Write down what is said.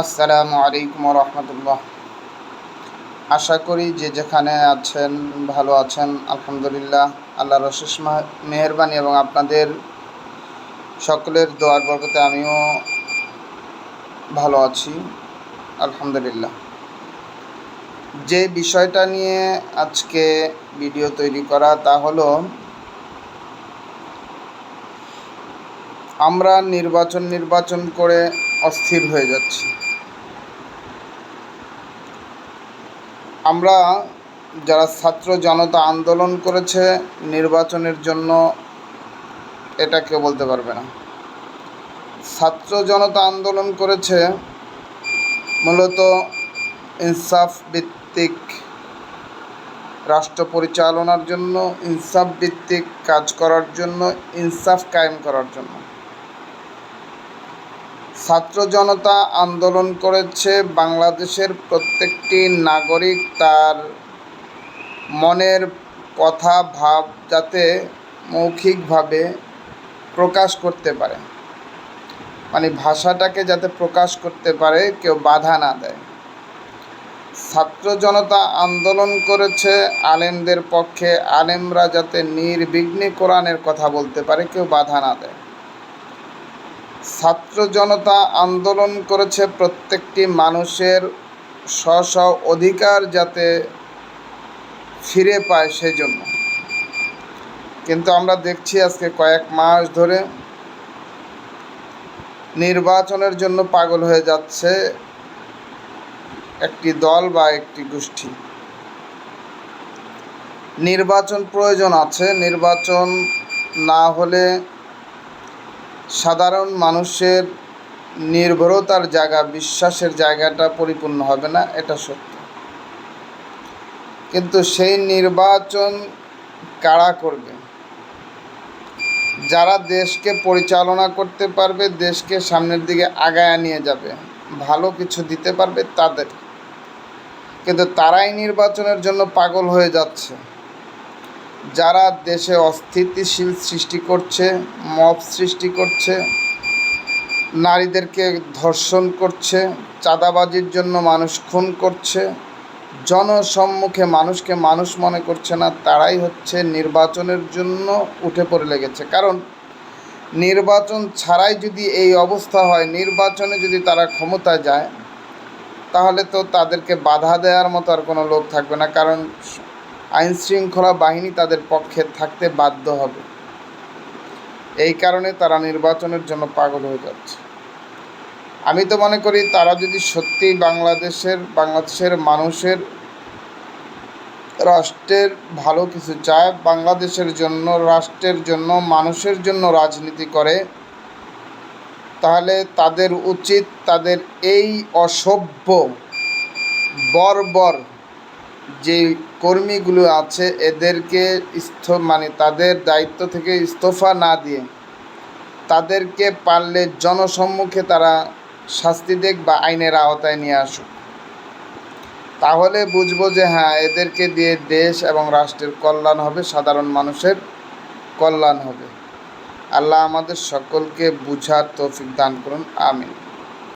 আসসালামু আলাইকুম রহমতুল্লাহ। আশা করি যে যেখানে আছেন ভালো আছেন। আলহামদুলিল্লাহ, আল্লাহর অশেষ মেহেরবানি এবং আপনাদের সকলের দোয়ার বরকতে আমিও ভালো আছি আলহামদুলিল্লাহ। যে বিষয়টা নিয়ে আজকে ভিডিও তৈরি করা তা হলো, আমরা নির্বাচন করে অস্থির হয়ে যাচ্ছি। আমরা যারা ছাত্র জনতা আন্দোলন করেছে নির্বাচনের জন্য, এটা কেউ বলতে পারবে না। ছাত্র জনতা আন্দোলন করেছে মূলত ইনসাফ ভিত্তিক রাষ্ট্র পরিচালনার জন্য, ইনসাফ ভিত্তিক কাজ করার জন্য, ইনসাফ কায়েম করার জন্য। ছাত্র জনতা আন্দোলন করেছে বাংলাদেশের প্রত্যেকটি নাগরিক তার মনের কথা ভাব যাতে মৌখিকভাবে প্রকাশ করতে পারে, মানে ভাষাটাকে যাতে প্রকাশ করতে পারে, কেউ বাধা না দেয়। ছাত্র জনতা আন্দোলন করেছে আলেমদের পক্ষে, আলেমরা যাতে নির্বিঘ্নে কোরআনের কথা বলতে পারে, কেউ বাধা না দেয়। ছাত্র জনতা আন্দোলন করেছে প্রত্যেকটি মানুষের স্ব অধিকার যাতে ফিরে পায় সেজন্য। কিন্তু আমরা দেখছি আজকে কয়েক মাস ধরে নির্বাচনের জন্য পাগল হয়ে যাচ্ছে একটি দল বা একটি গোষ্ঠী। নির্বাচন প্রয়োজন আছে, নির্বাচন না হলে সাধারণ মানুষের নির্ভরতার জায়গা, বিশ্বাসের জায়গাটা পরিপূর্ণ হবে না, এটা সত্য। কিন্তু সেই নির্বাচন কারা করবে? যারা দেশকে পরিচালনা করতে পারবে, দেশকে সামনের দিকে আগায় নিয়ে যাবে, ভালো কিছু দিতে পারবে তাদের। কিন্তু তারাই নির্বাচনের জন্য পাগল হয়ে যাচ্ছে। যারা দেশে অস্থিতিশীল সৃষ্টি করছে, মব সৃষ্টি করছে, নারীদেরকে ধর্ষণ করছে, চাঁদাবাজির জন্য মানুষ খুন করছে, জনসম্মুখে মানুষকে মানুষ মনে করছে না, তারাই হচ্ছে নির্বাচনের জন্য উঠে পড়ে লেগেছে। কারণ নির্বাচন ছাড়াই যদি এই অবস্থা হয়, নির্বাচনে যদি তারা ক্ষমতায় যায়, তাহলে তো তাদেরকে বাধা দেওয়ার মতো আর কোনো লোক থাকবে না। কারণ আইনশৃঙ্খলা বাহিনী তাদের পক্ষে থাকতে বাধ্য হবে। এই কারণে তারা নির্বাচনের জন্য পাগল হয়ে যাচ্ছে। আমি তো মনে করি তারা যদি সত্যিই বাংলাদেশের মানুষের, রাষ্ট্রের ভালো কিছু চায়, বাংলাদেশের জন্য, রাষ্ট্রের জন্য, মানুষের জন্য রাজনীতি করে, তাহলে তাদের উচিত তাদের এই অসভ্য বর্বর যে কর্মীগুলো আছে এদেরকে তাদের দায়িত্ব থেকে ইস্তফা না দিয়ে তাদেরকে পারলে জনসম্মুখে তারা শাস্তি দেখ বা আইনের আওতায় নিয়ে আসুক। তাহলে বুঝবো যে হ্যাঁ, এদেরকে দিয়ে দেশ এবং রাষ্ট্রের কল্যাণ হবে, সাধারণ মানুষের কল্যাণ হবে। আল্লাহ আমাদের সকলকে বুঝার তৌফিক দান করুন, আমিন।